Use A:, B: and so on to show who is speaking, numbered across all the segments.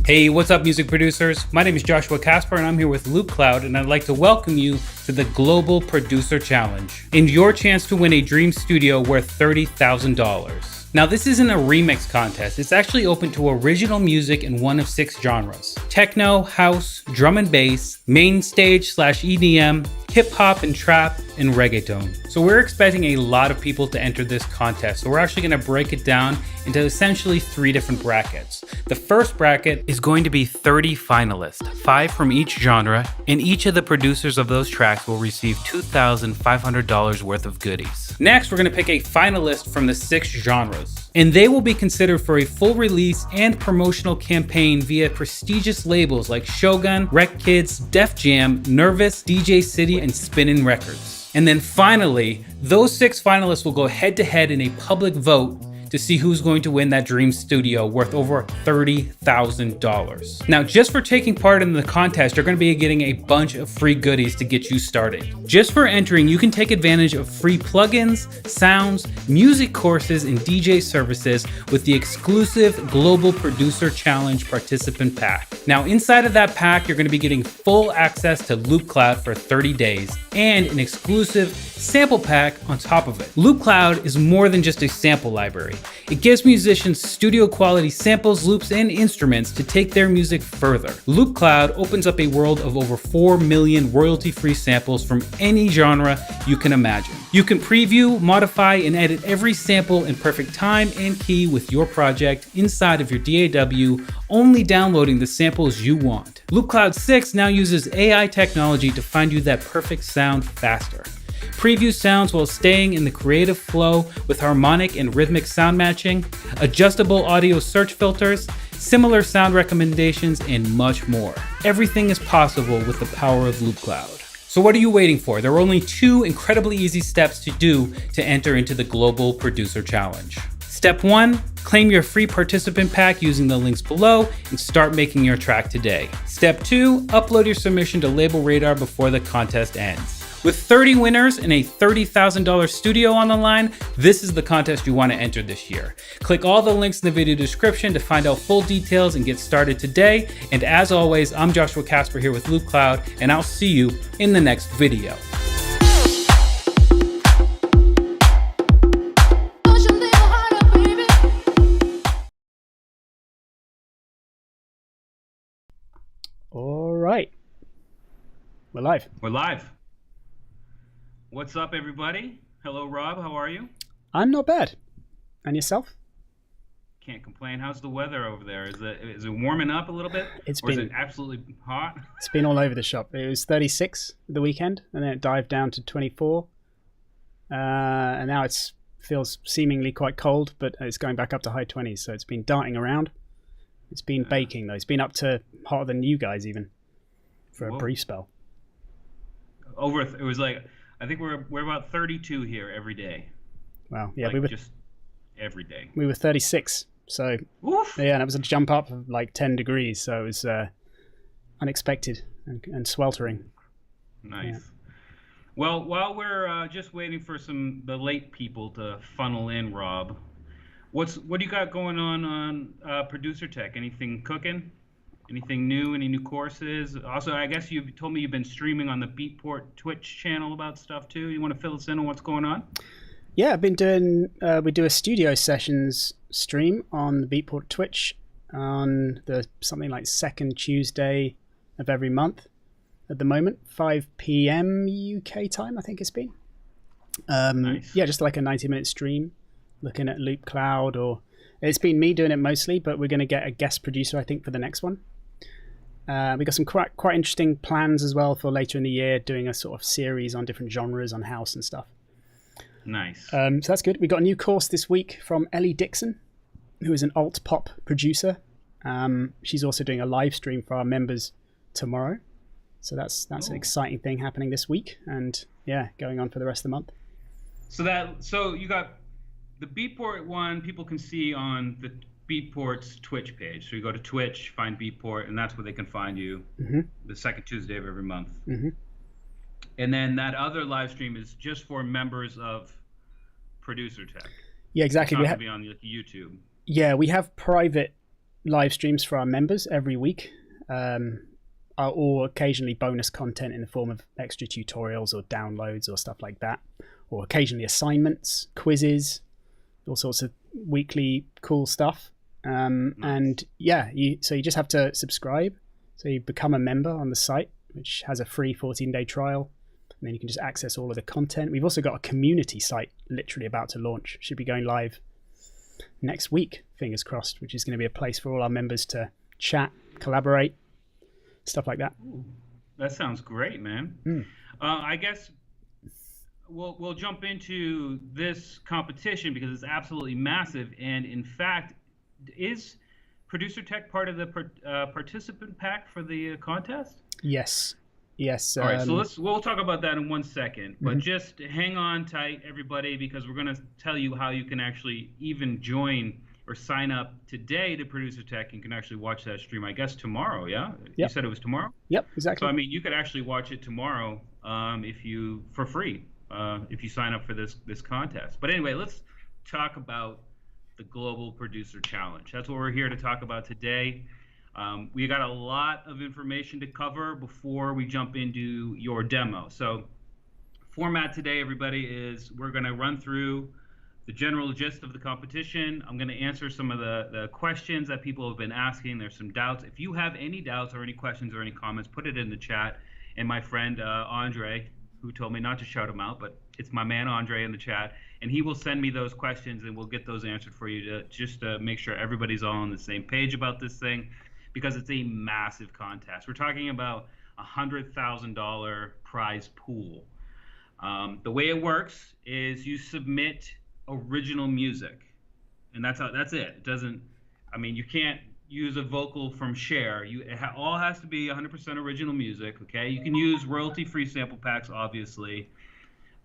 A: Hey, what's up, music producers? My name is Joshua Casper, and I'm here with Loopcloud, and I'd like to welcome you to the Global Producer Challenge and your chance to win a dream studio worth $30,000. Now, this isn't a remix contest. It's actually open to original music in one of 6 genres: techno, house, drum and bass, main stage/EDM, hip hop and trap, and reggaeton. So we're expecting a lot of people to enter this contest. So we're actually going to break it down into essentially 3 different brackets. The first bracket is going to be 30 finalists, 5 from each genre, and each of the producers of those tracks will receive $2,500 worth of goodies. Next, we're going to pick a finalist from the 6 genres, and they will be considered for a full release and promotional campaign via prestigious labels like Shogun, Rec Kids, Def Jam, Nervous, DJ City, and Spinnin' Records. And then finally, those 6 finalists will go head to head in a public vote to see who's going to win that dream studio worth over $30,000. Now, just for taking part in the contest, you're going to be getting a bunch of free goodies to get you started. Just for entering, you can take advantage of free plugins, sounds, music courses, and DJ services with the exclusive Global Producer Challenge Participant Pack. Now, inside of that pack, you're going to be getting full access to Loopcloud for 30 days and an exclusive sample pack on top of it. Loopcloud is more than just a sample library. It gives musicians studio quality samples, loops, and instruments to take their music further. Loopcloud opens up a world of over 4 million royalty-free samples from any genre you can imagine. You can preview, modify, and edit every sample in perfect time and key with your project inside of your DAW, only downloading the samples you want. Loopcloud 6 now uses AI technology to find you that perfect sound faster. Preview sounds while staying in the creative flow with harmonic and rhythmic sound matching, adjustable audio search filters, similar sound recommendations, and much more. Everything is possible with the power of Loopcloud. So what are you waiting for? There are only 2 incredibly easy steps to do to enter into the Global Producer Challenge. Step 1, claim your free participant pack using the links below and start making your track today. Step 2, upload your submission to Label Radar before the contest ends. With 30 winners and a $30,000 studio on the line, this is the contest you want to enter this year. Click all the links in the video description to find out full details and get started today. And as always, I'm Joshua Casper here with Loopcloud, and I'll see you in the next video.
B: All right. We're live.
A: We're live. What's up, everybody? Hello, Rob. How are you?
B: I'm not bad. And yourself?
A: Can't complain. How's the weather over there? Is it warming up a little bit? Is it absolutely hot?
B: It's been all over the shop. It was 36 the weekend, and then it dived down to 24. And now it feels seemingly quite cold, but it's going back up to high 20s. So it's been darting around. It's been baking, though. It's been up to hotter than you guys even for a brief spell.
A: It was like, I think we're about 32 here every day.
B: Wow, yeah,
A: like
B: we were
A: just every day.
B: We were 36, so
A: oof.
B: Yeah, and it was a jump up of like 10 degrees, so it was unexpected and sweltering.
A: Nice.
B: Yeah.
A: Well, while we're just waiting for the late people to funnel in, Rob, what do you got going on Producer Tech? Anything cooking? Anything new? Any new courses? Also, I guess you told me you've been streaming on the Beatport Twitch channel about stuff too. You want to fill us in on what's going on?
B: Yeah, I've been doing. We do a studio sessions stream on the Beatport Twitch on something like second Tuesday of every month. At the moment, 5 p.m. UK time, I think it's been. Nice. Yeah, just like a 90-minute stream, looking at Loopcloud, or it's been me doing it mostly, but we're going to get a guest producer, I think, for the next one. We got some quite interesting plans as well for later in the year, doing a sort of series on different genres on house and stuff.
A: Nice.
B: So that's good. We got a new course this week from Ellie Dixon, who is an alt pop producer. She's also doing a live stream for our members tomorrow. So that's an exciting thing happening this week, and yeah, going on for the rest of the month.
A: So you got the Beatport one. People can see on the Beatport's Twitch page. So you go to Twitch, find Beatport, and that's where they can find you. Mm-hmm. The second Tuesday of every month. Mm-hmm. And then that other live stream is just for members of Producer Tech.
B: Yeah, exactly.
A: It's not going to be on YouTube.
B: Yeah, we have private live streams for our members every week, or occasionally bonus content in the form of extra tutorials or downloads or stuff like that, or occasionally assignments, quizzes, all sorts of weekly cool stuff.
A: Nice.
B: And yeah, you just have to subscribe. So you become a member on the site, which has a free 14-day trial. And then you can just access all of the content. We've also got a community site literally about to launch. Should be going live next week, fingers crossed, which is going to be a place for all our members to chat, collaborate, stuff like that.
A: Ooh, that sounds great, man. I guess we'll jump into this competition because it's absolutely massive. And in fact, is Producer Tech part of the participant pack for the contest?
B: Yes.
A: All right, so we'll talk about that in 1 second, but just hang on tight, everybody, because we're going to tell you how you can actually even join or sign up today to Producer Tech and can actually watch that stream, I guess, tomorrow, yeah? Yep. You said it was tomorrow?
B: Yep, exactly.
A: So, I mean, you could actually watch it tomorrow for free if you sign up for this contest. But anyway, let's talk about the Global Producer Challenge. That's what we're here to talk about today. We got a lot of information to cover before we jump into your demo. So format today, everybody, is we're going to run through the general gist of the competition. I'm going to answer some of the questions that people have been asking. There's some doubts. If you have any doubts or any questions or any comments, put it in the chat. And my friend Andre, who told me not to shout him out, but it's my man Andre in the chat, and he will send me those questions and we'll get those answered for you to make sure everybody's all on the same page about this thing, because it's a massive contest. We're talking about a $100,000 prize pool. The way it works is you submit original music, and that's it. It doesn't, I mean, you can't use a vocal from Cher. It all has to be 100% original music, okay? You can use royalty-free sample packs, obviously,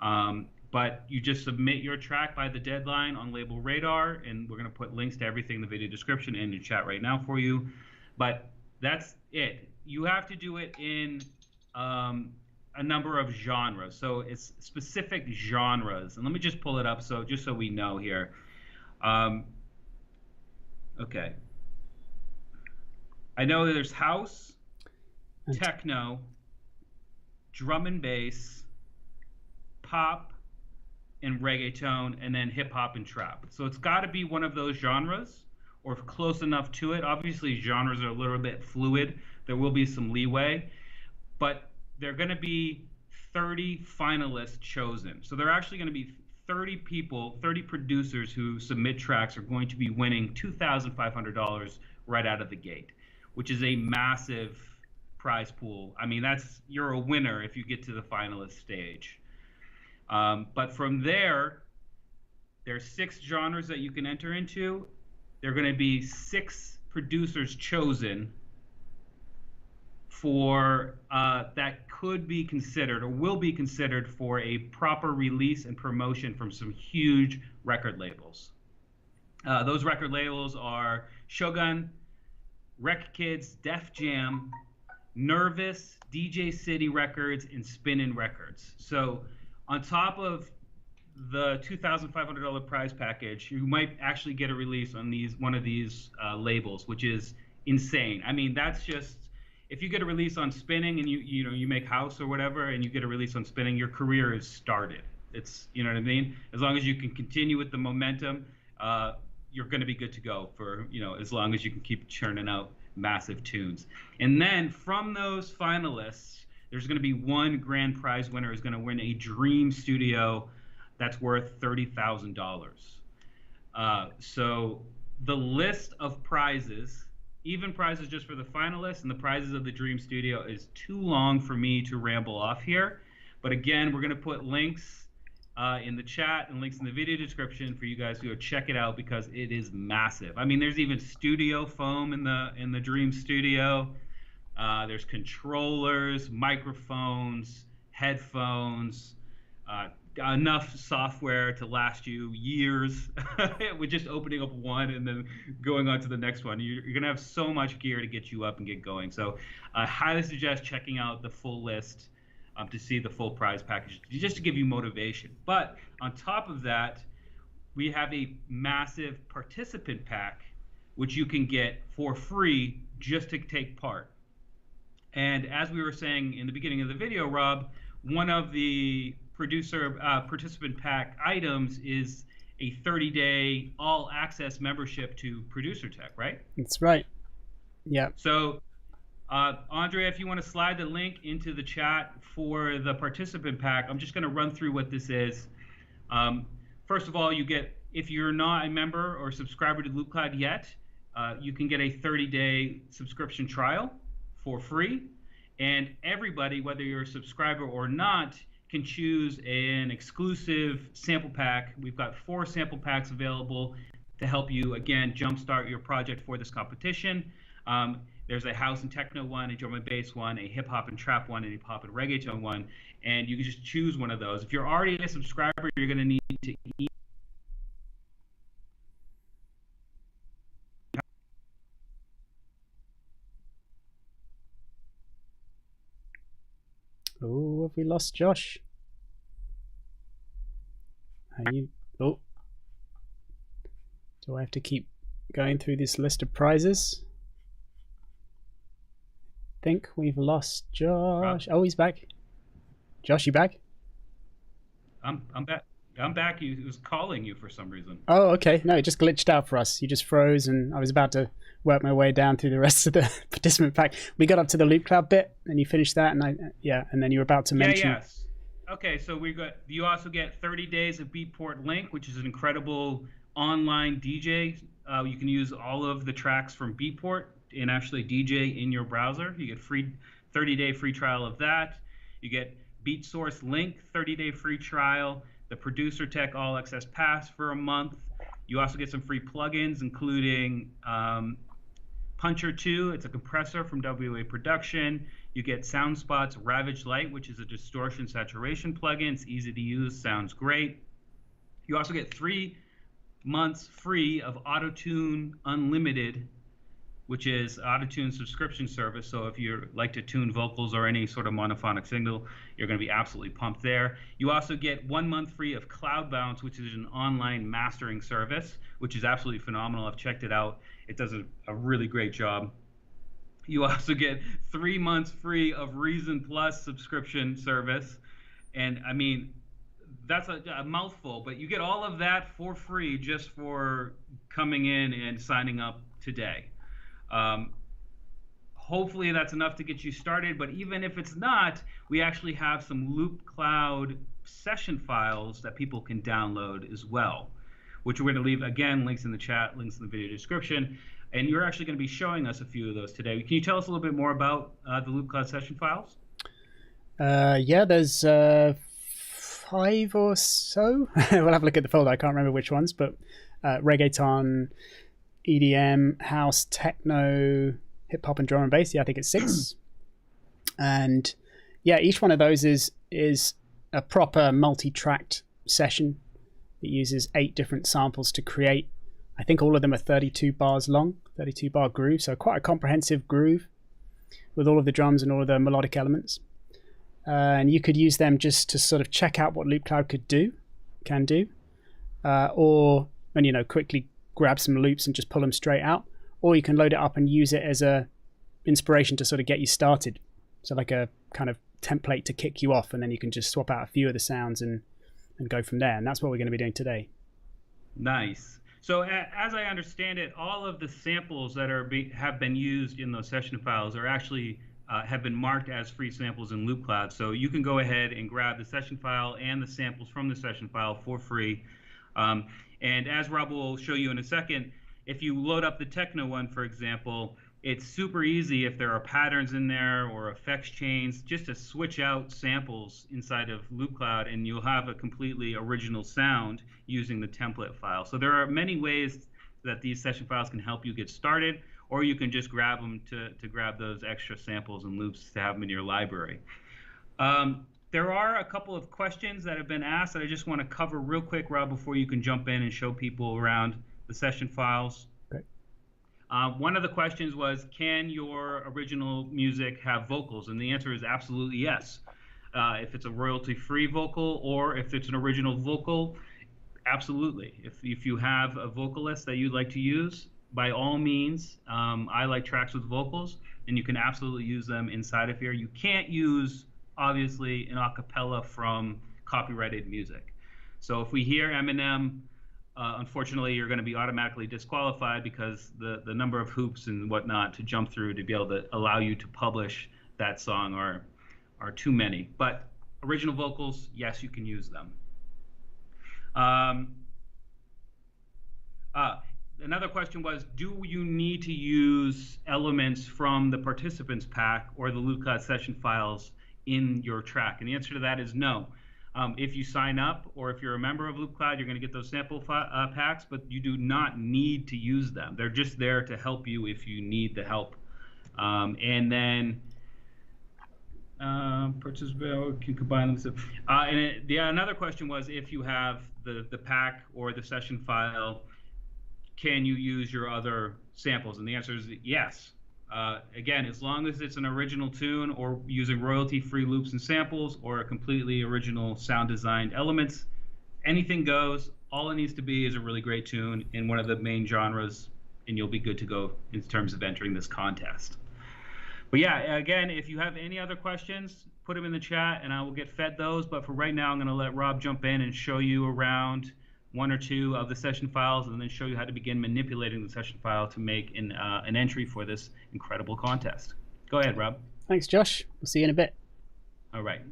A: but you just submit your track by the deadline on Label Radar, and we're going to put links to everything in the video description and in chat right now for you. But that's it. You have to do it in a number of genres. So it's specific genres. And let me just pull it up just so we know here. Okay. I know there's house, techno, drum and bass, pop, and reggaeton, and then hip hop and trap. So it's got to be one of those genres, or close enough to it. Obviously, genres are a little bit fluid. There will be some leeway, but there are going to be 30 finalists chosen. So there are actually going to be 30 people, 30 producers who submit tracks are going to be winning $2,500 right out of the gate, which is a massive prize pool. I mean, you're a winner if you get to the finalist stage. But from there's 6 genres that you can enter into. There are going to be 6 producers chosen for that could be considered or will be considered for a proper release and promotion from some huge record labels. Those record labels are Shogun, Rec Kids, Def Jam, Nervous, DJ City Records, and Spinnin' Records. So on top of the $2,500 prize package, you might actually get a release on one of these labels, which is insane. I mean, that's just, if you get a release on Spinning and you make house or whatever, and you get a release on Spinning, your career is started. It's, you know what I mean? As long as you can continue with the momentum, you're going to be good to go for, as long as you can keep churning out massive tunes. And then from those finalists, there's going to be one grand prize winner who's going to win a dream studio that's worth $30,000. So the list of prizes, even prizes just for the finalists and the prizes of the Dream Studio, is too long for me to ramble off here. But again, we're going to put links in the chat and links in the video description for you guys to go check it out, because it is massive. I mean, there's even studio foam in the Dream Studio. There's controllers, microphones, headphones, enough software to last you years with just opening up one and then going on to the next one. You're going to have so much gear to get you up and get going. So I highly suggest checking out the full list to see the full prize package, just to give you motivation. But on top of that, we have a massive participant pack which you can get for free just to take part. And as we were saying in the beginning of the video, Rob, one of the participant pack items is a 30-day all access membership to Producer Tech, right?
B: That's right. Yeah.
A: So, Andrea, if you want to slide the link into the chat for the participant pack, I'm just going to run through what this is. First of all, you get, if you're not a member or subscriber to Loopcloud yet, you can get a 30-day subscription trial for free. And everybody, whether you're a subscriber or not, can choose an exclusive sample pack. We've got 4 sample packs available to help you, again, jumpstart your project for this competition. There's a house and techno one, a drum and bass one, a hip hop and trap one, and a pop and reggaeton one. And you can just choose one of those. If you're already a subscriber, you're going to need to
B: Oh, have we lost Josh? Are you? Oh, do I have to keep going through this list of prizes? Think we've lost Josh. Oh, he's back. Josh, you back?
A: I'm back. I'm back. He was calling you for some reason.
B: Oh, okay. No, it just glitched out for us. You just froze, and I was about to work my way down through the rest of the participant pack. We got up to the Loopcloud bit, and you finished that, and and then you were about to mention.
A: Yes. Okay, so you also get 30 days of Beatport Link, which is an incredible online DJ. You can use all of the tracks from Beatport and actually DJ in your browser. You get free 30-day free trial of that. You get Beat Source Link 30-day free trial. The Producer Tech All Access Pass for a month. You also get some free plugins, including Puncher 2. It's a compressor from WA Production. You get SoundSpot's Ravage Light, which is a distortion saturation plugin. It's easy to use, sounds great. You also get 3 months free of AutoTune Unlimited, which is AutoTune subscription service. So if you like to tune vocals or any sort of monophonic signal, you're going to be absolutely pumped there. You also get 1 month free of Cloud Bounce, which is an online mastering service, which is absolutely phenomenal. I've checked it out. It does a really great job. You also get 3 months free of Reason Plus subscription service. And I mean, that's a mouthful, but you get all of that for free just for coming in and signing up today. Hopefully that's enough to get you started, but even if it's not, we actually have some Loopcloud session files that people can download as well, which we're going to leave, again, links in the chat, links in the video description, and you're actually going to be showing us a few of those today. Can you tell us a little bit more about the Loopcloud session files?
B: Yeah, there's 5 or so. We'll have a look at the folder. I can't remember which ones, but reggaeton, EDM, house, techno, hip hop, and drum and bass. Yeah, I think it's 6. And yeah, each one of those is a proper multi-tracked session. It uses 8 different samples to create. I think all of them are 32 bars long, 32 bar groove. So quite a comprehensive groove with all of the drums and all of the melodic elements. And you could use them just to sort of check out what Loopcloud can do, or quickly grab some loops and just pull them straight out, or you can load it up and use it as a inspiration to sort of get you started. So like a kind of template to kick you off, and then you can just swap out a few of the sounds and go from there. And that's what we're going to be doing today.
A: Nice. So as I understand it, all of the samples that have been used in those session files are actually have been marked as free samples in Loopcloud. So you can go ahead and grab the session file and the samples from the session file for free. And as Rob will show you in a second, if you load up the techno one, for example, it's super easy if there are patterns in there or effects chains, just to switch out samples inside of Loopcloud, and you'll have a completely original sound using the template file. So there are many ways that these session files can help you get started, or you can just grab them to grab those extra samples and loops to have them in your library. There are a couple of questions that have been asked that I just want to cover real quick, Rob, before you can jump in and show people around the session files.
B: Okay.
A: One of the questions was, can your original music have vocals? And the answer is absolutely yes. If it's a royalty-free vocal or if it's an original vocal, absolutely. If you have a vocalist that you'd like to use, by all means, I like tracks with vocals, and you can absolutely use them inside of here. You can't use, obviously, an acapella from copyrighted music. So if we hear Eminem, unfortunately, you're going to be automatically disqualified because the number of hoops and whatnot to jump through to be able to allow you to publish that song are too many. But original vocals, yes, you can use them. Another question was, do you need to use elements from the participants pack or the Loopcloud session files in your track? And the answer to that is no. If you sign up or if you're a member of Loopcloud, you're going to get those sample packs, but you do not need to use them. They're just there to help you if you need the help. And then purchase bill, can combine them. Another question was, if you have the pack or the session file, can you use your other samples? And the answer is yes. Again, as long as it's an original tune or using royalty-free loops and samples or a completely original sound designed elements, anything goes. All it needs to be is a really great tune in one of the main genres, and you'll be good to go in terms of entering this contest. But yeah, again, if you have any other questions, put them in the chat and I will get fed those. But for right now, I'm going to let Rob jump in and show you around one or two of the session files and then show you how to begin manipulating the session file to make an entry for this incredible contest. Go ahead, Rob.
B: Thanks, Josh. We'll see you in a bit.
A: All right.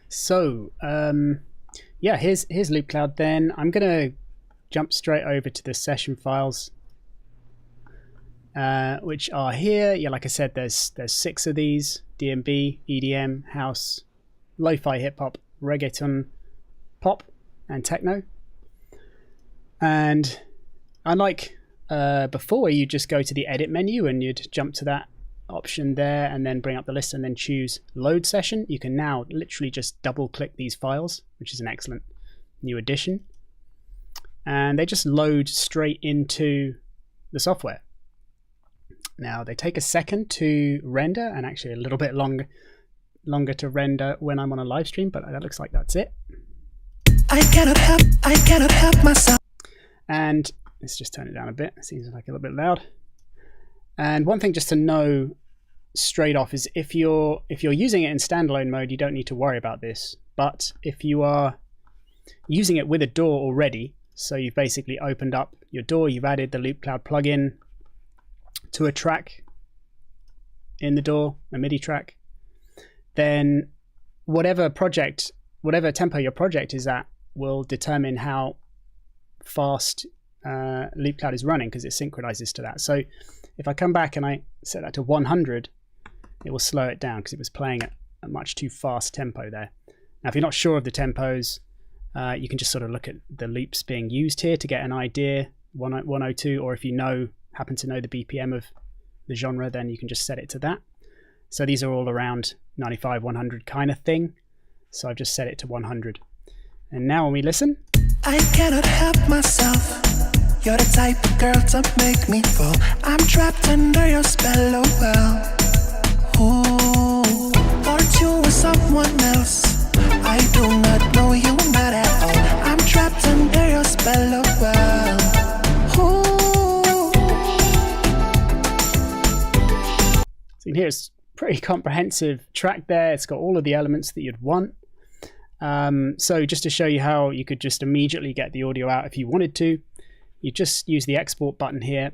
B: So, yeah, here's Loopcloud then. I'm going to jump straight over to the session files, which are here. Yeah, like I said, there's 6 of these: D&B, EDM, house, lo-fi hip-hop, reggaeton, pop, and techno. And unlike before, where you just go to the edit menu and you'd jump to that option there and then bring up the list and then choose load session, you can now literally just double click these files, which is an excellent new addition. And they just load straight into the software. Now they take a second to render and actually a little bit longer to render when I'm on a live stream, but that looks like that's it. I cannot help myself. And let's just turn it down a bit. It seems like a little bit loud. And one thing just to know straight off is if you're using it in standalone mode, you don't need to worry about this. But if you are using it with a DAW already, so you've basically opened up your DAW, you've added the Loopcloud plugin to a track in the DAW, a MIDI track, then whatever tempo your project is at will determine how fast Loopcloud is running, because it synchronizes to that. So if I come back and I set that to 100, it will slow it down because it was playing at a much too fast tempo there. Now, if you're not sure of the tempos, you can just sort of look at the loops being used here to get an idea, 102, or if you happen to know the BPM of the genre, then you can just set it to that. So these are all around 95, 100 kind of thing. So I've just set it to 100. And now when we listen, I cannot help myself. You're the type of girl to make me fall. I'm trapped under your spell, oh well. Ooh, aren't you with someone else? I do not know you, not at all. I'm trapped under your spell, oh well. Ooh. So here's pretty comprehensive track there. It's got all of the elements that you'd want. So just to show you how you could just immediately get the audio out if you wanted to, you just use the export button here.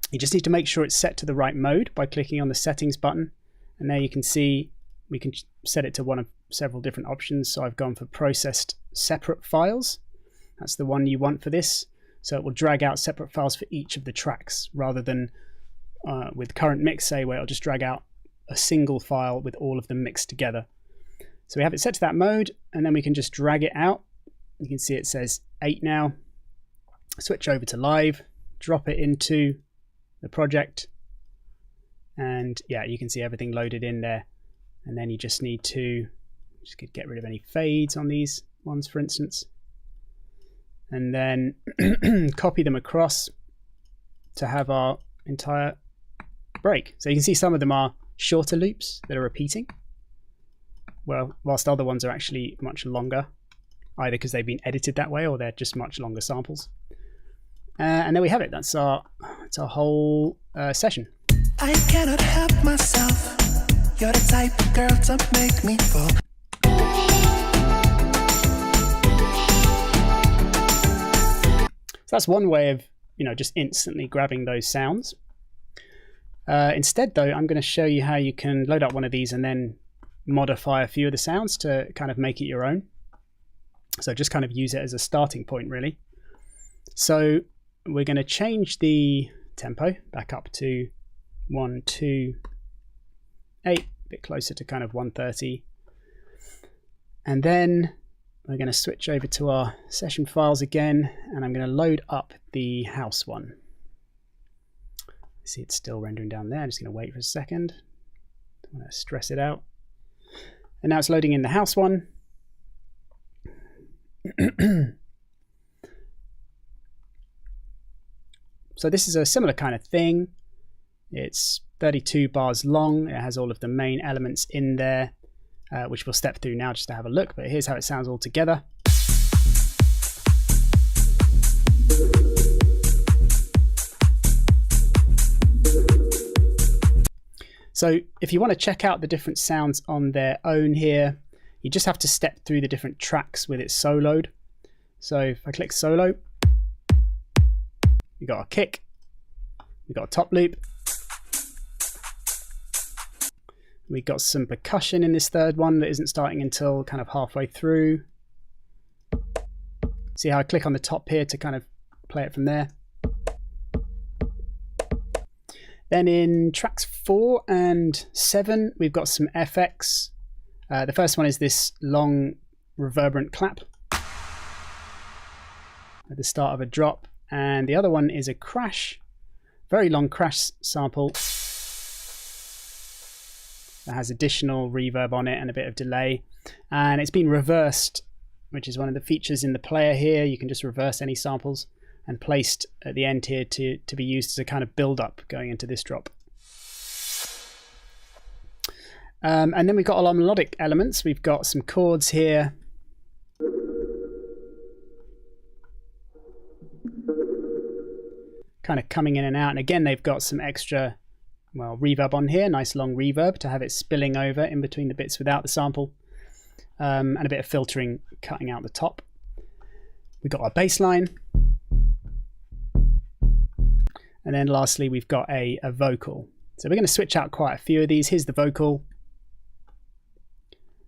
B: You just need to make sure it's set to the right mode by clicking on the settings button. And there you can see we can set it to one of several different options. So I've gone for processed separate files. That's the one you want for this. So it will drag out separate files for each of the tracks rather than with current mix, say, where it'll just drag out a single file with all of them mixed together. So we have it set to that mode, and then we can just drag it out. You can see it says 8 now. Switch over to live, drop it into the project, and yeah, you can see everything loaded in there. And then you just need to get rid of any fades on these ones, for instance, and then copy them across to have our entire break. So you can see some of them are shorter loops that are repeating, well, whilst other ones are actually much longer, either because they've been edited that way or they're just much longer samples. And there we have it. That's our whole session.
C: I cannot help myself. You're the type of girl to make me fall.
B: So that's one way of, just instantly grabbing those sounds. Instead, though, I'm going to show you how you can load up one of these and then modify a few of the sounds to kind of make it your own. So just kind of use it as a starting point, really. So we're going to change the tempo back up to 128, a bit closer to kind of 130. And then we're going to switch over to our session files again, and I'm going to load up the house one. See, it's still rendering down there. I'm just going to wait for a second. Don't want to stress it out. And now it's loading in the house one. So this is a similar kind of thing. It's 32 bars long. It has all of the main elements in there, which we'll step through now just to have a look. But here's how it sounds all together. So if you want to check out the different sounds on their own here, you just have to step through the different tracks with it soloed. So if I click solo, we got a kick, we got a top loop, we got some percussion in this third one that isn't starting until kind of halfway through. See how I click on the top here to kind of play it from there. Then in tracks 4 and 7, we've got some FX. The first one is this long reverberant clap at the start of a drop. And the other one is a crash, very long crash sample that has additional reverb on it and a bit of delay. And it's been reversed, which is one of the features in the player here. You can just reverse any samples and placed at the end here to be used as a kind of build-up going into this drop. And then we've got all our melodic elements. We've got some chords here. Kind of coming in and out. And again, they've got some extra, reverb on here. Nice long reverb to have it spilling over in between the bits without the sample. And a bit of filtering cutting out the top. We've got our bass line. And then lastly, we've got a vocal. So we're going to switch out quite a few of these. Here's the vocal.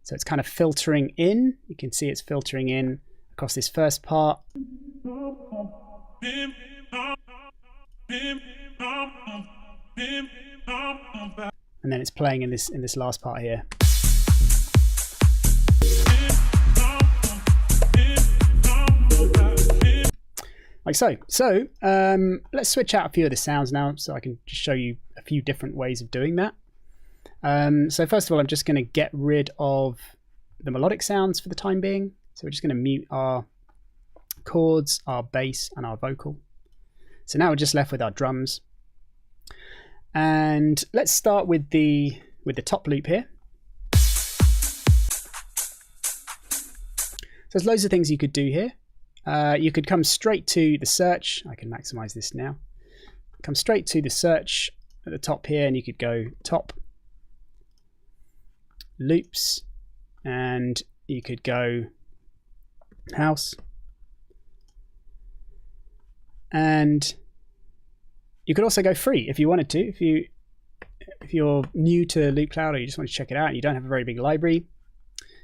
B: So it's kind of filtering in. You can see it's filtering in across this first part. And then it's playing in this last part here. Like so. So let's switch out a few of the sounds now so I can just show you a few different ways of doing that. So first of all, I'm just going to get rid of the melodic sounds for the time being. So we're just going to mute our chords, our bass, and our vocal. So now we're just left with our drums. And let's start with the top loop here. So there's loads of things you could do here. You could come straight to the search. I can maximize this now. Come straight to the search at the top here, and you could go top loops, and you could go house, and you could also go free if you wanted to. If you're new to Loopcloud or you just want to check it out and you don't have a very big library,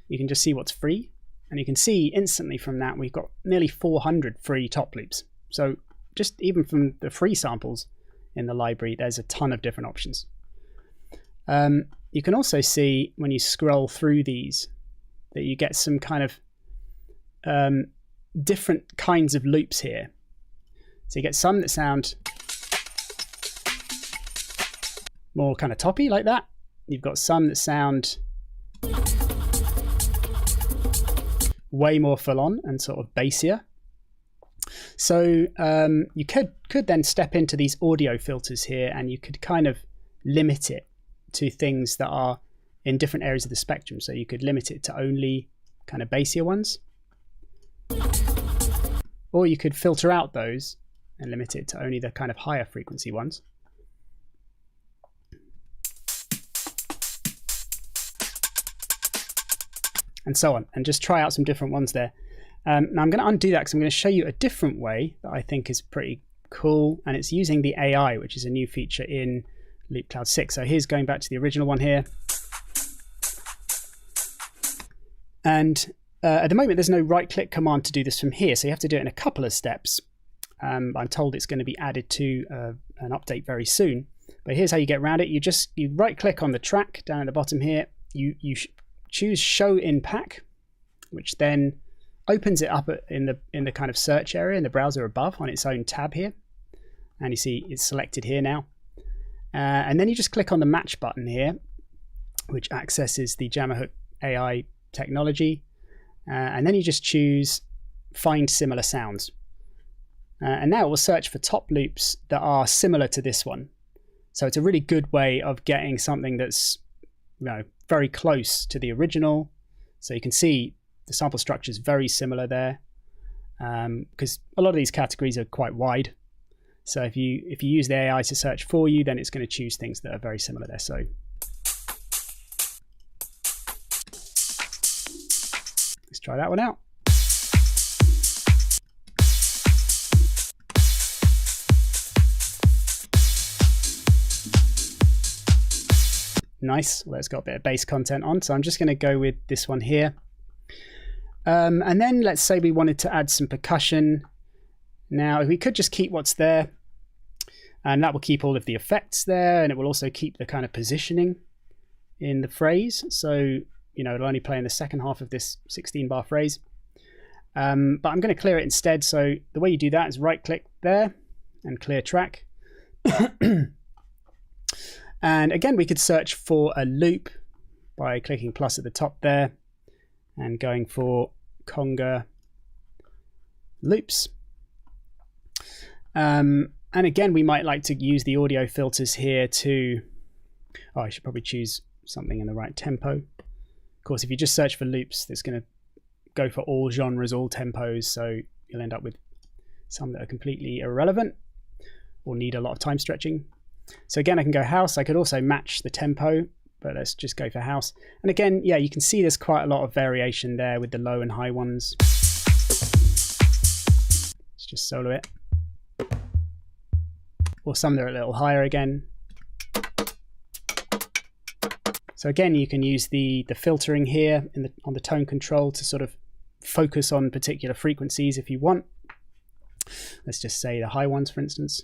B: you can just see what's free. And you can see instantly from that we've got nearly 400 free top loops. So just even from the free samples in the library, there's a ton of different options. You can also see when you scroll through these that you get some kind of different kinds of loops here. So you get some that sound more kind of toppy like that. You've got some that sound way more full on and sort of bassier. So you could then step into these audio filters here, and you could kind of limit it to things that are in different areas of the spectrum. So you could limit it to only kind of bassier ones, or you could filter out those and limit it to only the kind of higher frequency ones. And so on, and just try out some different ones there. Now I'm going to undo that because I'm going to show you a different way that I think is pretty cool, and it's using the AI, which is a new feature in Loopcloud 6. So here's going back to the original one here. And at the moment, there's no right-click command to do this from here, so you have to do it in a couple of steps. I'm told it's going to be added to an update very soon. But here's how you get around it. You right-click on the track down at the bottom here. You choose Show in Pack, which then opens it up in the kind of search area in the browser above on its own tab here. And you see it's selected here now. And then you just click on the Match button here, which accesses the Jammerhook AI technology. And then you just choose Find Similar Sounds. And now it will search for top loops that are similar to this one. So it's a really good way of getting something that's very close to the original. So you can see the sample structure is very similar there, because a lot of these categories are quite wide. So if you use the AI to search for you, then it's going to choose things that are very similar there. So let's try that one out. Nice. Well, it's got a bit of bass content on, so I'm just going to go with this one here. And then let's say we wanted to add some percussion. Now, we could just keep what's there, and that will keep all of the effects there, and it will also keep the kind of positioning in the phrase. So, it'll only play in the second half of this 16-bar phrase. But I'm going to clear it instead. So the way you do that is right-click there and clear track. And again, we could search for a loop by clicking plus at the top there and going for conga loops. And again, we might like to use the audio filters here to... Oh, I should probably choose something in the right tempo. Of course, if you just search for loops, it's going to go for all genres, all tempos, so you'll end up with some that are completely irrelevant or need a lot of time stretching. So again, I can go house. I could also match the tempo, but let's just go for house. And again, yeah, you can see there's quite a lot of variation there with the low and high ones. Let's just solo it. Or some that are a little higher again. So again, you can use the filtering here on the tone control to sort of focus on particular frequencies if you want. Let's just say the high ones, for instance.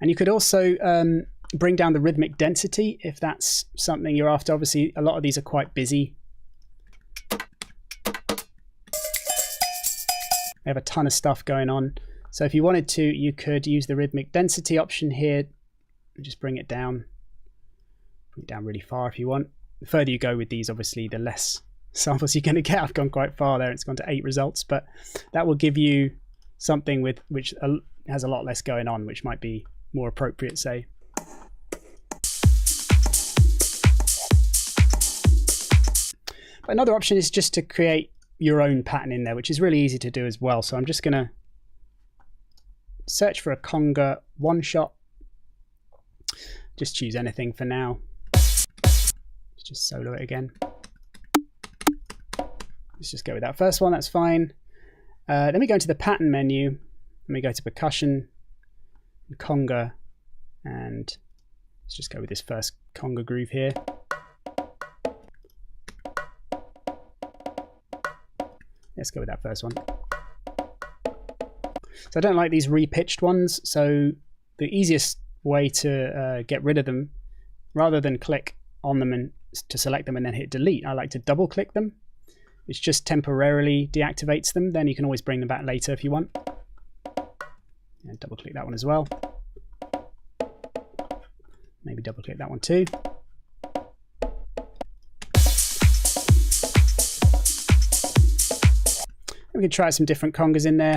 B: And you could also bring down the rhythmic density if that's something you're after. Obviously, a lot of these are quite busy. They have a ton of stuff going on. So if you wanted to, you could use the rhythmic density option here and just bring it down. Bring it down really far if you want. The further you go with these, obviously, the less samples you're going to get. I've gone quite far there. It's gone to 8 results, but that will give you something which has a lot less going on, which might be more appropriate, say. But another option is just to create your own pattern in there, which is really easy to do as well. So I'm just going to search for a conga one shot. Just choose anything for now. Let's just solo it again. Let's just go with that first one, that's fine. Then we go into the pattern menu, and we go to percussion, and conga, and let's just go with this first conga groove here. Let's go with that first one. So I don't like these repitched ones, so the easiest way to get rid of them, rather than click on them and to select them and then hit delete, I like to double click them, which just temporarily deactivates them. Then you can always bring them back later if you want. And double click that one as well. Maybe double click that one too. We can try some different congas in there.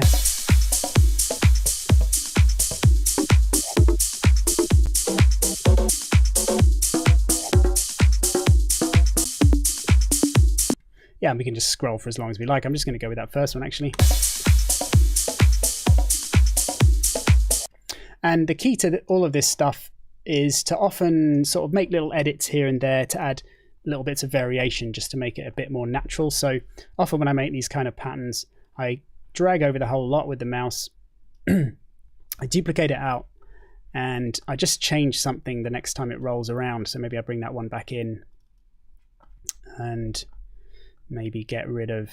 B: yeah, we can just scroll for as long as we like. I'm just going to go with that first one, actually. And the key to all of this stuff is to often sort of make little edits here and there to add little bits of variation just to make it a bit more natural. So often when I make these kind of patterns, I drag over the whole lot with the mouse, I duplicate it out, and I just change something the next time it rolls around. So maybe I bring that one back in and maybe get rid of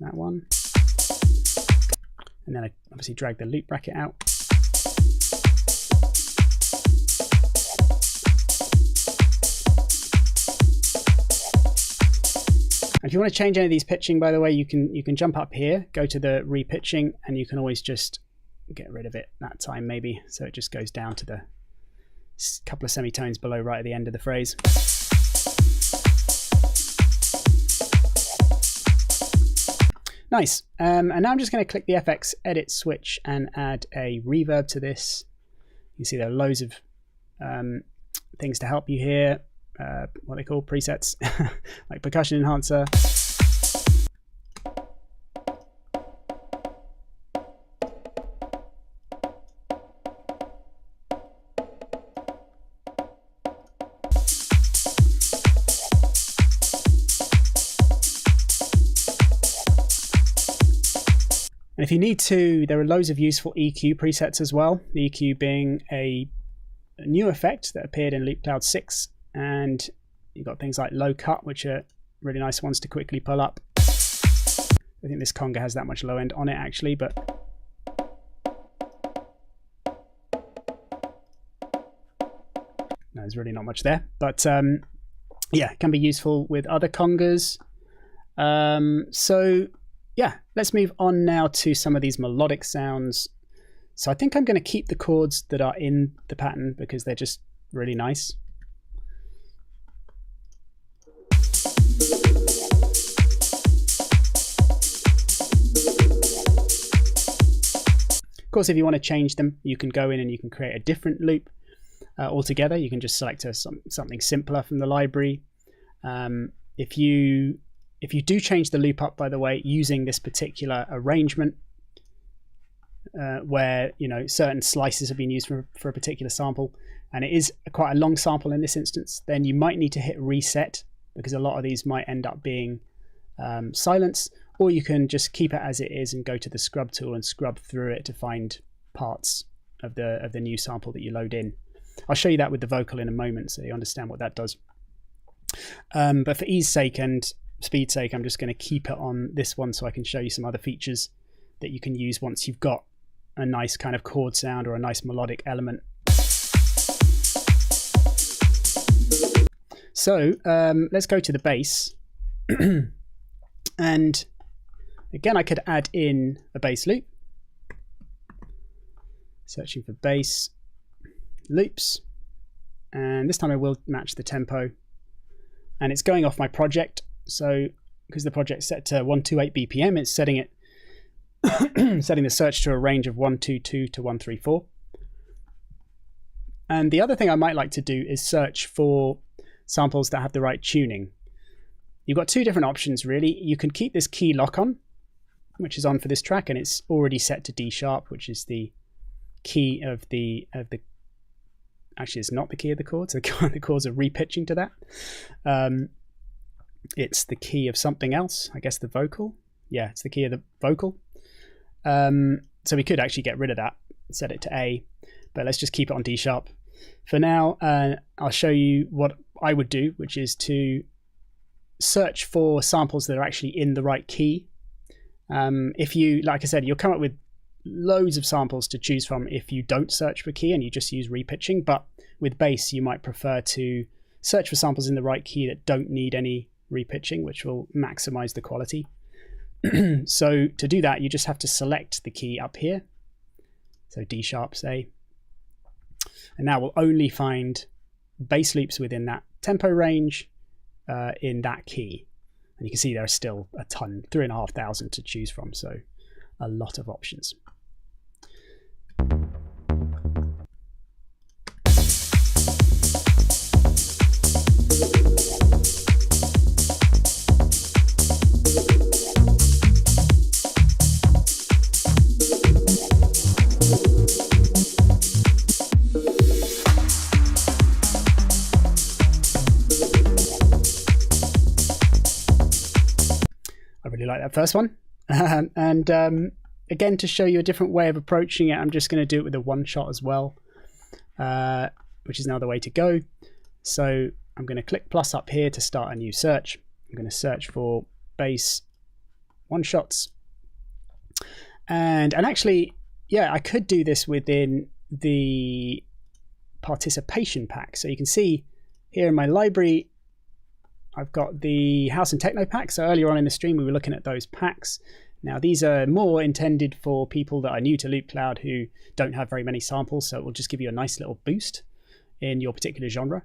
B: that one. And then I obviously drag the loop bracket out. And if you want to change any of these pitching, by the way, you can jump up here, go to the repitching, and you can always just get rid of it that time maybe. So it just goes down to the couple of semitones below right at the end of the phrase. Nice. And now I'm just going to click the FX edit switch and add a reverb to this. You can see there are loads of things to help you here. What they call presets, like percussion enhancer. And if you need to, there are loads of useful EQ presets as well. The EQ being a new effect that appeared in Loopcloud 6. And you've got things like low cut, which are really nice ones to quickly pull up. I think this conga has that much low end on it actually, but no, there's really not much there. But yeah, it can be useful with other congas. So yeah, let's move on now to some of these melodic sounds. So I think I'm going to keep the chords that are in the pattern because they're just really nice. Of course, if you want to change them, you can go in and you can create a different loop altogether. You can just select something simpler from the library. If you do change the loop up, by the way, using this particular arrangement, where certain slices have been used for a particular sample, and it is quite a long sample in this instance, then you might need to hit reset because a lot of these might end up being silence. Or you can just keep it as it is and go to the scrub tool and scrub through it to find parts of the new sample that you load in. I'll show you that with the vocal in a moment so you understand what that does. But for ease sake and speed's sake, I'm just going to keep it on this one so I can show you some other features that you can use once you've got a nice kind of chord sound or a nice melodic element. So let's go to the bass. And again, I could add in a bass loop. Searching for bass loops. And this time I will match the tempo. And it's going off my project. So because the project's set to 128 BPM, it's setting it setting the search to a range of 122 to 134. And the other thing I might like to do is search for samples that have the right tuning. You've got two different options really. You can keep this key lock on, which is on for this track, and it's already set to D sharp, which is the key of the actually it's not the key of the chords. The chords are repitching to that. It's the key of something else, I guess the vocal. Yeah, it's the key of the vocal. So we could actually get rid of that, set it to A, but let's just keep it on D sharp. For now, I'll show you what I would do, which is to search for samples that are actually in the right key. If you, like I said, you'll come up with loads of samples to choose from if you don't search for key and you just use repitching. But with bass, you might prefer to search for samples in the right key that don't need any repitching, which will maximize the quality. So to do that, you just have to select the key up here. So D sharp, say. And now we'll only find bass loops within that tempo range in that key. And you can see there are still a ton, 3,500 to choose from. So a lot of options. like that first one. And again, to show you a different way of approaching it, I'm just going to do it with a one shot as well, which is now the way to go. So I'm going to click plus up here to start a new search. I'm going to search for bass one shots. And actually, yeah, I could do this within the participation pack. So you can see here in my library, I've got the house and techno pack. So earlier on in the stream, we were looking at those packs. Now these are more intended for people that are new to Loopcloud who don't have very many samples. So it will just give you a nice little boost in your particular genre.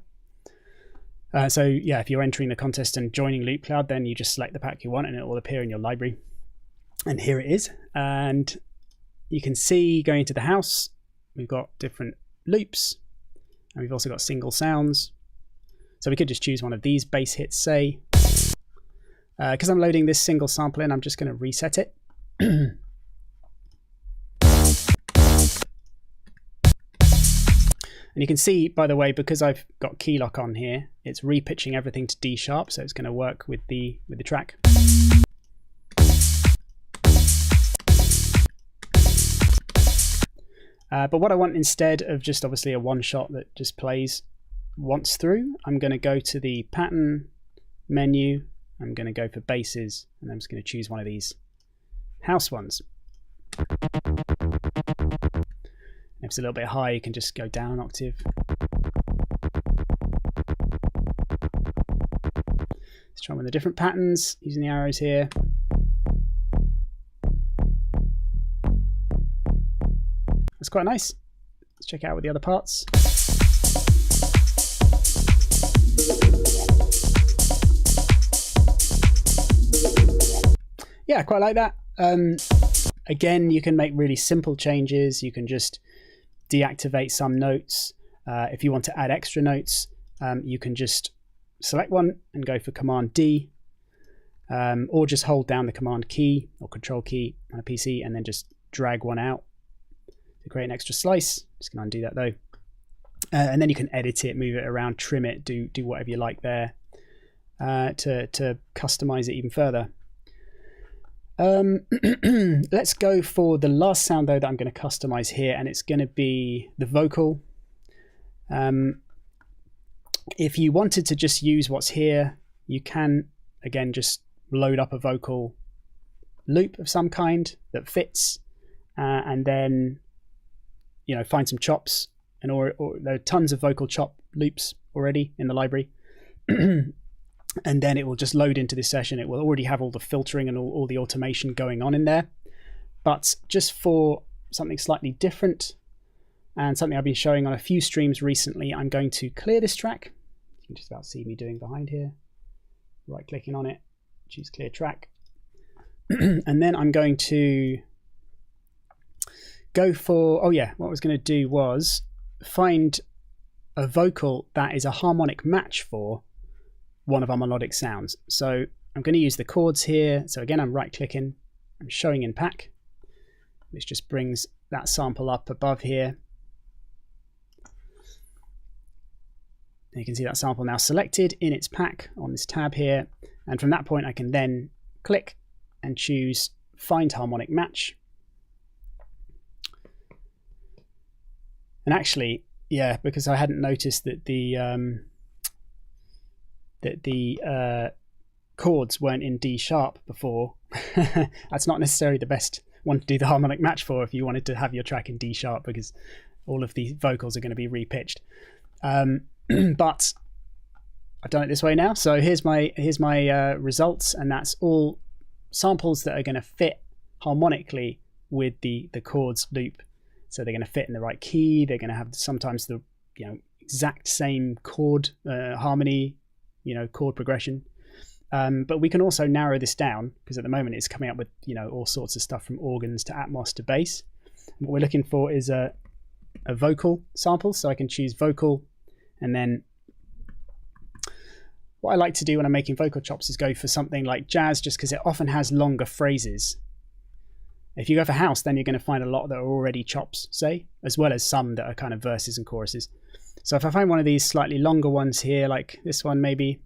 B: So yeah, if you're entering the contest and joining Loopcloud, then you just select the pack you want and it will appear in your library. And here it is. And you can see going into the house, we've got different loops and we've also got single sounds. So we could just choose one of these bass hits, say. Because I'm loading this single sample in, I'm just going to reset it. And you can see, by the way, because I've got key lock on here, it's repitching everything to D sharp, so it's going to work with the track. But what I want, instead of just obviously a one shot that just plays once through, I'm going to go to the pattern menu. I'm going to go for basses, and I'm just going to choose one of these house ones. If it's a little bit high, you can just go down an octave. Let's try one of the different patterns using the arrows here. That's quite nice. Let's check it out with the other parts. Yeah, I quite like that. Again, you can make really simple changes. You can just deactivate some notes. If you want to add extra notes, you can just select one and go for Command D, or just hold down the Command key or Control key on a PC and then just drag one out to create an extra slice. Just going to undo that though. And then you can edit it, move it around, trim it, do whatever you like there to customize it even further. Let's go for the last sound though that I'm going to customize here, and it's going to be the vocal. If you wanted to just use what's here, you can again just load up a vocal loop of some kind that fits, and then find some chops, and or there are tons of vocal chop loops already in the library. And then it will just load into this session. It will already have all the filtering and all the automation going on in there. But just for something slightly different and something I've been showing on a few streams recently, I'm going to clear this track. You can just about see me doing behind here. Right clicking on it, choose clear track. And then I'm going to go for, what I was going to do was find a vocal that is a harmonic match for one of our melodic sounds. So I'm going to use the chords here. So again, I'm right clicking, I'm showing in pack, which just brings that sample up above here. And you can see that sample now selected in its pack on this tab here. And from that point, I can then click and choose find harmonic match. And actually, yeah, because I hadn't noticed that the chords weren't in D sharp before. That's not necessarily the best one to do the harmonic match for if you wanted to have your track in D sharp, because all of the vocals are going to be repitched. But I've done it this way now. So here's my results, and that's all samples that are going to fit harmonically with the chords loop. So they're going to fit in the right key. They're going to have sometimes the exact same chord harmony, chord progression. But we can also narrow this down, because at the moment it's coming up with all sorts of stuff from organs to Atmos to bass. What we're looking for is a vocal sample, so I can choose vocal, and then what I like to do when I'm making vocal chops is go for something like jazz, just because it often has longer phrases. If you go for house, then you're going to find a lot that are already chops, say, as well as some that are kind of verses and choruses. So if I find one of these slightly longer ones here, like this one maybe.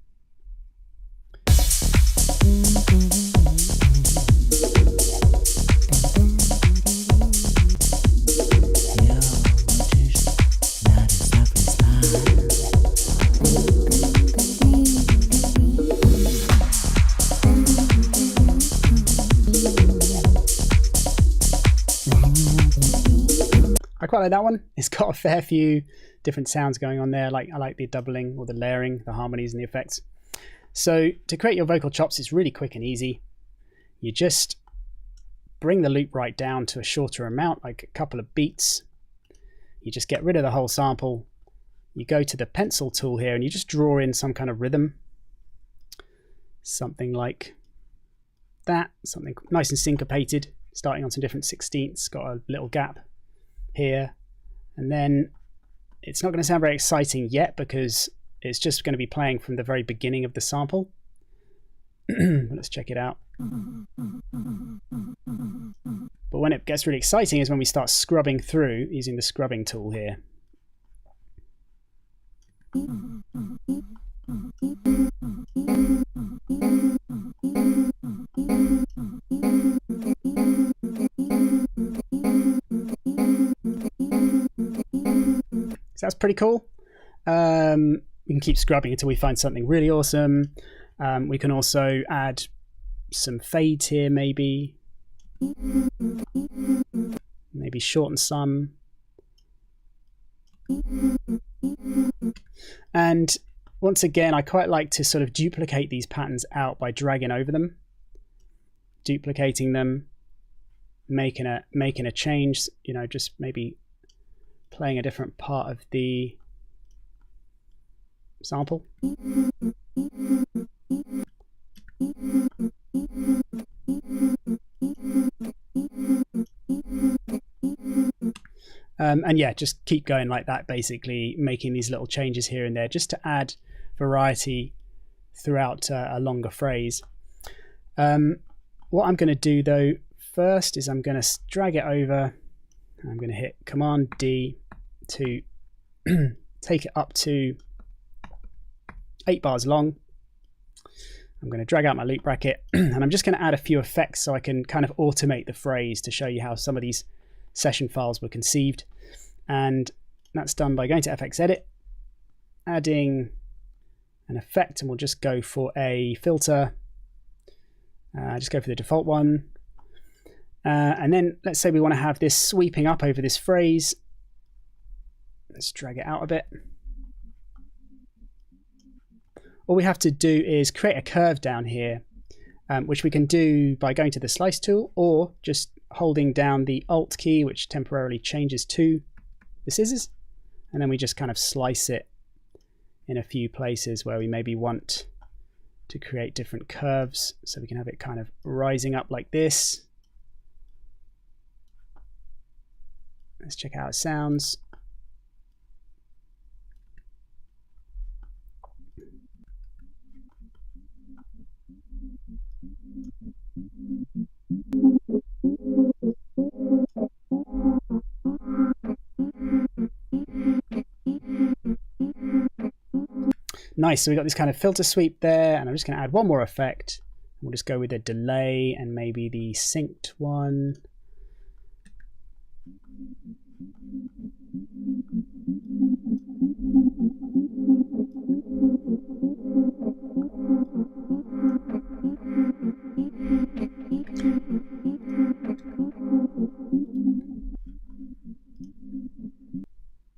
B: I quite like that one. It's got a fair few different sounds going on there. I like the doubling or the layering, the harmonies and the effects. So to create your vocal chops, it's really quick and easy. You just bring the loop right down to a shorter amount, like a couple of beats. You just get rid of the whole sample. You go to the pencil tool here and you just draw in some kind of rhythm. Something like that, something nice and syncopated, starting on some different 16ths, got a little gap here. And then it's not going to sound very exciting yet because it's just going to be playing from the very beginning of the sample. Let's check it out. But when it gets really exciting is when we start scrubbing through using the scrubbing tool here. So that's pretty cool. We can keep scrubbing until we find something really awesome. We can also add some fades here, maybe shorten some. And once again, I quite like to sort of duplicate these patterns out by dragging over them, duplicating them, making a change, you know, just maybe playing a different part of the sample. And yeah, just keep going like that, basically making these little changes here and there just to add variety throughout a longer phrase. What I'm going to do though first is I'm going to drag it over. I'm going to hit Command D to take it up to 8 bars long. I'm going to drag out my loop bracket and I'm just going to add a few effects so I can kind of automate the phrase to show you how some of these session files were conceived. And that's done by going to FX Edit, adding an effect, and we'll just go for a filter. Just go for the default one. And then let's say we want to have this sweeping up over this phrase. Let's drag it out a bit. All we have to do is create a curve down here, which we can do by going to the slice tool or just holding down the Alt key, which temporarily changes to the scissors. And then we just kind of slice it in a few places where we maybe want to create different curves. So we can have it kind of rising up like this. Let's check out how it sounds. Nice, so we got this kind of filter sweep there, and I'm just going to add one more effect. We'll just go with a delay and maybe the synced one.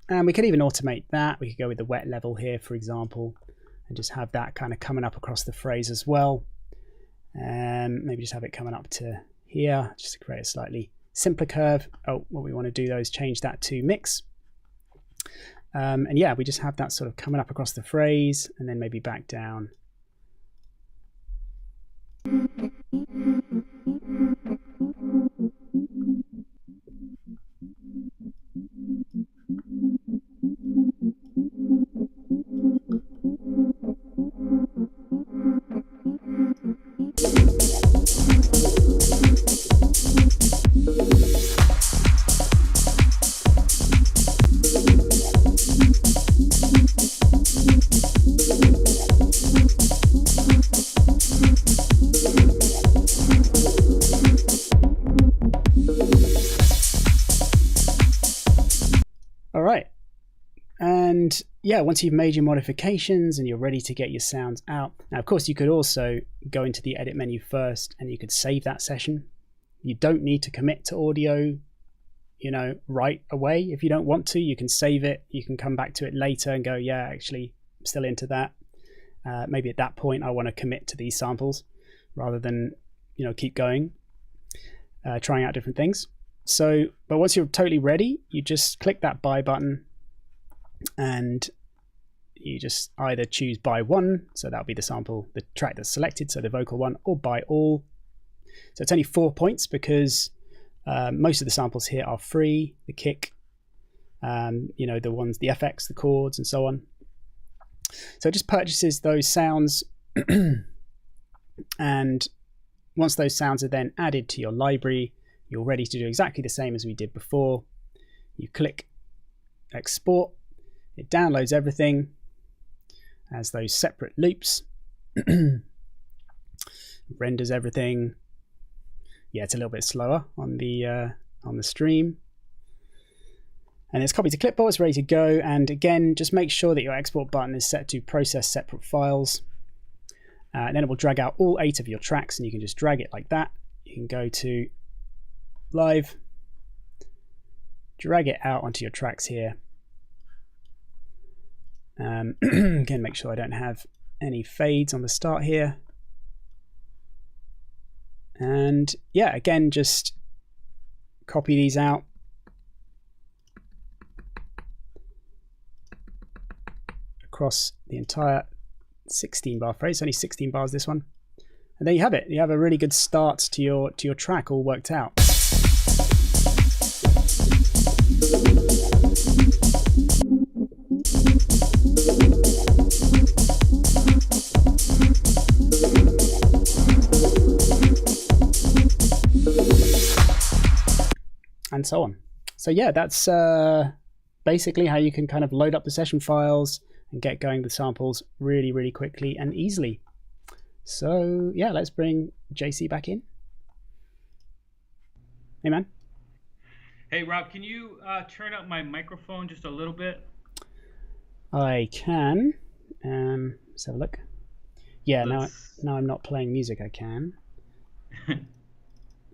B: And we could even automate that. We could go with the wet level here, for example, and just have that kind of coming up across the phrase as well. Maybe just have it coming up to here, just to create a slightly simpler curve. Oh, what we want to do though is change that to mix. And yeah, we just have that sort of coming up across the phrase and then maybe back down. And yeah, once you've made your modifications and you're ready to get your sounds out, now of course you could also go into the edit menu first and you could save that session. You don't need to commit to audio right away. If you don't want to, you can save it. You can come back to it later and go, yeah, actually, I'm still into that. Maybe at that point, I want to commit to these samples rather than, keep going, trying out different things. So, but once you're totally ready, you just click that buy button and you just either choose buy one. So that'll be the sample, the track that's selected. So the vocal one, or buy all. So it's only 4 points because most of the samples here are free. The kick, the ones, the FX, the chords, and so on. So it just purchases those sounds, and once those sounds are then added to your library, you're ready to do exactly the same as we did before. You click export, it downloads everything as those separate loops, renders everything. Yeah, it's a little bit slower on the stream. And it's copied to clipboard, it's ready to go. And again, just make sure that your export button is set to process separate files. And then it will drag out all 8 of your tracks, and you can just drag it like that. You can go to live, drag it out onto your tracks here. Again, make sure I don't have any fades on the start here. And yeah, again, just copy these out. Across the entire 16 bar phrase. Only 16 bars, this one. And there you have it. You have a really good start to your track all worked out. And so on. So yeah, that's basically how you can kind of load up the session files and get going with samples really, really quickly and easily. So yeah, let's bring JC back in. Hey, man.
A: Hey, Rob, can you turn up my microphone just a little bit?
B: I can. Let's have a look. Yeah, now I'm not playing music, I can.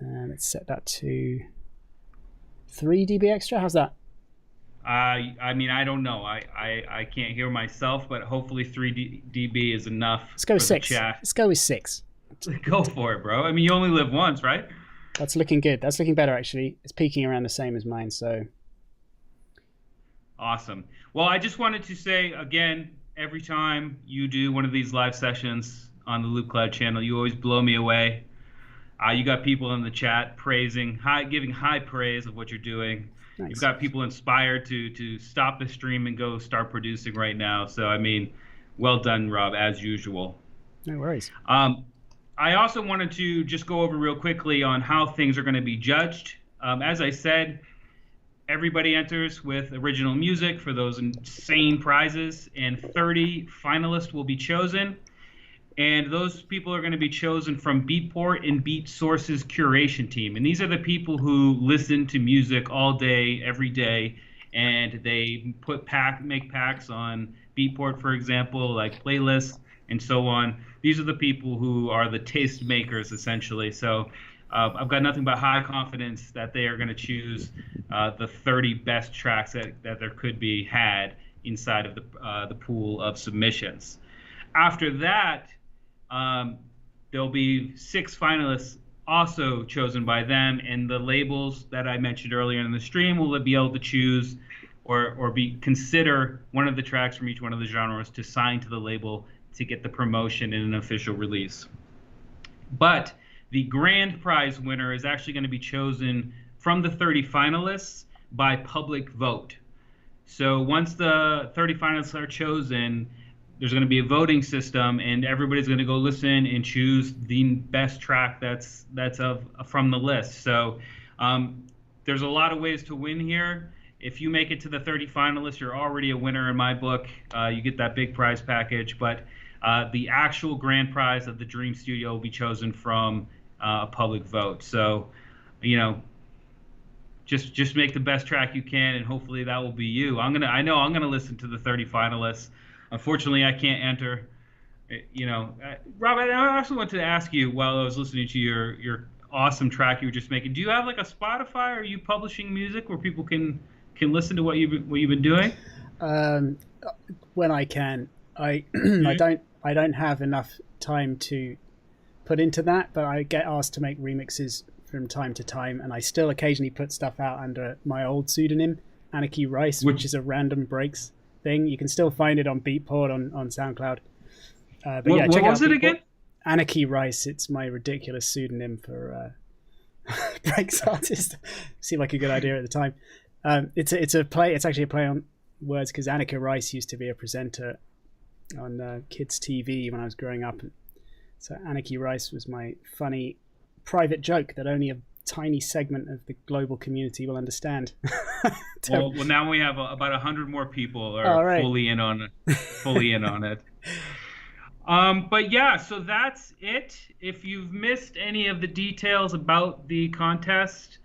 B: Let's set that to 3 dB extra. How's that?
A: I mean, I don't know. I can't hear myself, but hopefully 3 dB is enough.
B: Let's go with 6. Let's go with 6.
A: Go for it, bro. I mean, you only live once, right?
B: That's looking good. That's looking better, actually. It's peaking around the same as mine, so.
A: Awesome. Well, I just wanted to say, again, every time you do one of these live sessions on the Loopcloud channel, you always blow me away. You got people in the chat praising, giving high praise of what you're doing. Nice. You've got people inspired to stop the stream and go start producing right now. So, I mean, well done, Rob, as usual.
B: No worries.
A: I also wanted to just go over real quickly on how things are going to be judged. As I said, everybody enters with original music for those insane prizes, and 30 finalists will be chosen. And those people are going to be chosen from Beatport and Beat Source's curation team. And these are the people who listen to music all day, every day, and they make packs on Beatport, for example, like playlists and so on. These are the people who are the taste makers, essentially. So I've got nothing but high confidence that they are going to choose the 30 best tracks that there could be had inside of the pool of submissions. After that, there'll be 6 finalists also chosen by them, and the labels that I mentioned earlier in the stream will be able to choose or consider one of the tracks from each one of the genres to sign to the label to get the promotion in an official release. But the grand prize winner is actually going to be chosen from the 30 finalists by public vote. So once the 30 finalists are chosen, there's going to be a voting system, and everybody's going to go listen and choose the best track that's from the list. So there's a lot of ways to win here. If you make it to the 30 finalists, you're already a winner in my book. You get that big prize package, but the actual grand prize of the Dream Studio will be chosen from a public vote. So, just make the best track you can, and hopefully that will be you. I know I'm gonna listen to the 30 finalists. Unfortunately, I can't enter. Rob, I also want to ask you, while I was listening to your awesome track you were just making. Do you have like a Spotify? Or are you publishing music where people can listen to what you've been doing?
B: When I can, I I don't have enough time to put into that, but I get asked to make remixes from time to time, and I still occasionally put stuff out under my old pseudonym, Anarchy Rice, which is a random breaks thing. You can still find it on Beatport on SoundCloud. But yeah, check
A: what was
B: out
A: it
B: Beatport.
A: again?
B: Anarchy Rice. It's my ridiculous pseudonym for breaks artist. Seemed like a good idea at the time. It's actually a play on words because Annika Rice used to be a presenter on kids TV when I was growing up. So Anarchy Rice was my funny private joke that only a tiny segment of the global community will understand.
A: well, now we have about 100 more people are fully in on it. But yeah, so that's it. If you've missed any of the details about the contest,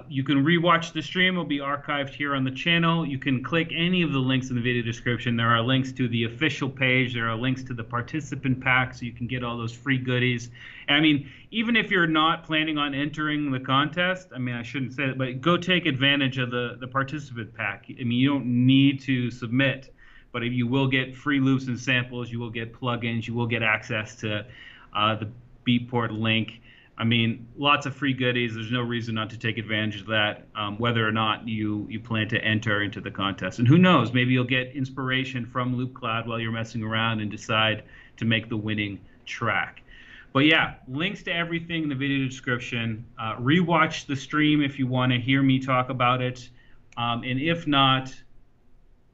A: you can rewatch the stream. It'll be archived here on the channel. You can click any of the links in the video description. There are links to the official page. There are links to the participant pack, so you can get all those free goodies. And I mean, even if you're not planning on entering the contest, I mean, I shouldn't say it, but go take advantage of the participant pack. I mean, you don't need to submit, but you will get free loops and samples. You will get plugins. You will get access to the Beatport link. I mean, lots of free goodies. There's no reason not to take advantage of that, whether or not you plan to enter into the contest. And who knows, maybe you'll get inspiration from Loopcloud while you're messing around and decide to make the winning track. But yeah, links to everything in the video description. Rewatch the stream if you want to hear me talk about it. And if not,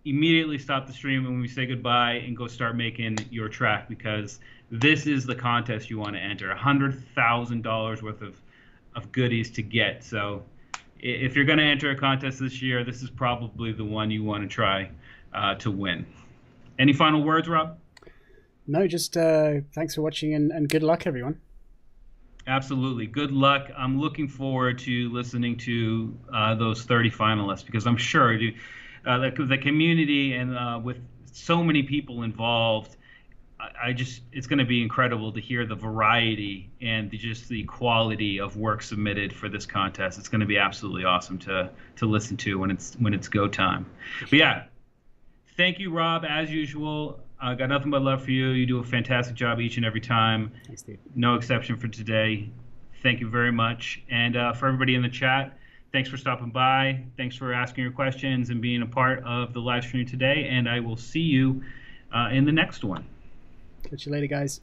A: immediately stop the stream when we say goodbye and go start making your track, because this is the contest you want to enter. $100,000 worth of goodies to get. So if you're going to enter a contest this year, this is probably the one you want to try to win. Any final words, Rob?
B: No, just thanks for watching and good luck, everyone. Absolutely.
A: Good luck. I'm looking forward to listening to those 30 finalists, because I'm sure the community and with so many people involved, it's going to be incredible to hear the variety and just the quality of work submitted for this contest. It's going to be absolutely awesome to listen to when it's go time. But yeah, thank you, Rob, as usual. I got nothing but love for you. You do a fantastic job each and every time.
B: Thanks, Steve.
A: No exception for today. Thank you very much. And for everybody in the chat, thanks for stopping by. Thanks for asking your questions and being a part of the live stream today. And I will see you in the next one.
B: Catch you later, guys.